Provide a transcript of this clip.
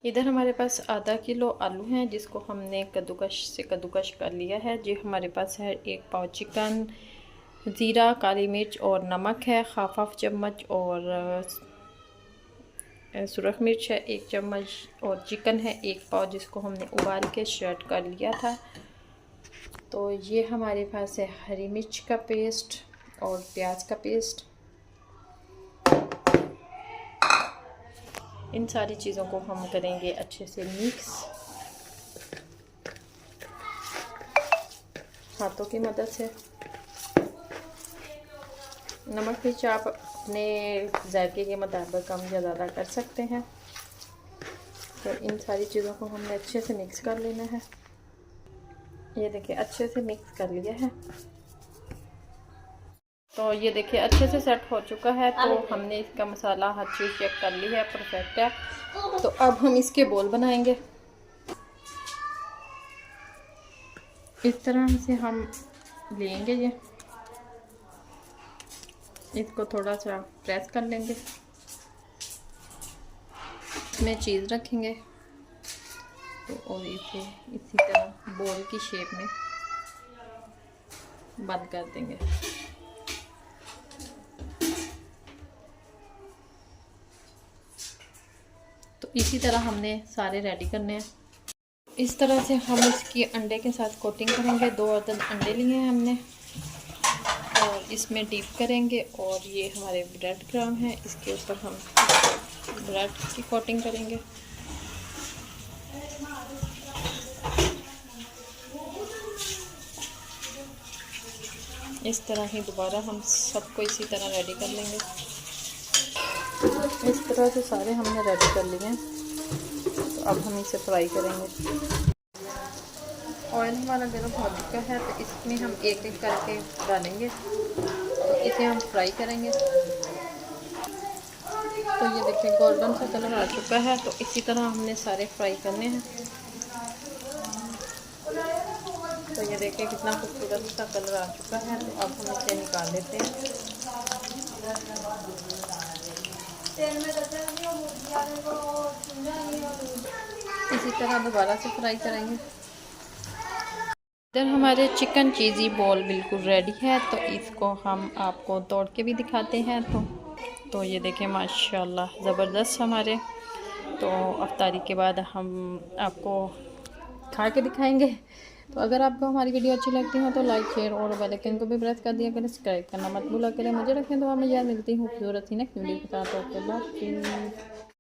इधर हमारे पास आधा किलो आलू हैं जिसको हमने कद्दूकश कर लिया है। जी हमारे पास है 1 पाव चिकन, ज़ीरा, काली मिर्च और नमक है हाफ चम्मच, और सुरख मिर्च है 1 चम्मच, और चिकन है 1 पाव जिसको हमने उबाल के शर्ट कर लिया था। तो ये हमारे पास है हरी मिर्च का पेस्ट और प्याज का पेस्ट। इन सारी चीज़ों को हम करेंगे अच्छे से मिक्स हाथों की मदद से। नमक मिर्च आप अपने जायके के मुताबिक कम या ज़्यादा कर सकते हैं। तो इन सारी चीज़ों को हमने अच्छे से मिक्स कर लेना है। ये देखिए अच्छे से मिक्स कर लिया है। तो ये देखिए अच्छे से सेट हो चुका है। तो हमने इसका मसाला हर चीज़ चेक कर ली है, परफेक्ट है। तो अब हम इसके बोल बनाएंगे। इस तरह से हम लेंगे, ये इसको थोड़ा सा प्रेस कर लेंगे, इसमें चीज़ रखेंगे तो और इसे इसी तरह बॉल की शेप में बंद कर देंगे। तो इसी तरह हमने सारे रेडी करने हैं। इस तरह से हम इसकी अंडे के साथ कोटिंग करेंगे। 2 अदद अंडे लिए हैं हमने और इसमें डीप करेंगे। और ये हमारे ब्रेड क्रम्ब हैं, इसके ऊपर हम ब्रेड की कोटिंग करेंगे। इस तरह ही दोबारा हम सबको इसी तरह रेडी कर लेंगे। इस तरह से सारे हमने रेडी कर लिए हैं। तो अब हम इसे फ्राई करेंगे। ऑयल हमारा गर्म हो चुका है तो इसमें हम एक एक करके डालेंगे। तो इसे हम फ्राई करेंगे। तो ये देखिए गोल्डन सा कलर आ चुका है। तो इसी तरह हमने सारे फ्राई करने हैं। तो ये देखिए कितना खूबसूरत सा कलर आ चुका है। तो अब हम इसे निकाल लेते हैं। इसी तरह दोबारा से फ्राई करेंगे। इधर हमारे चिकन चीज़ी बॉल बिल्कुल रेडी है। तो इसको हम आपको तोड़ के भी दिखाते हैं। तो ये देखें माशाल्लाह ज़बरदस्त हमारे। तो अफ्तारी के बाद हम आपको खा के दिखाएंगे। तो अगर आपको हमारी वीडियो अच्छी लगती हो तो लाइक, शेयर और बेल आइकन को भी प्रेस कर दिया करें। सब्सक्राइब करना मत भूला करें। मुझे रखें तो मैं याद मिलती हूँ खूबसूरत सी नेक्स्ट वीडियो के साथ। Okay bye.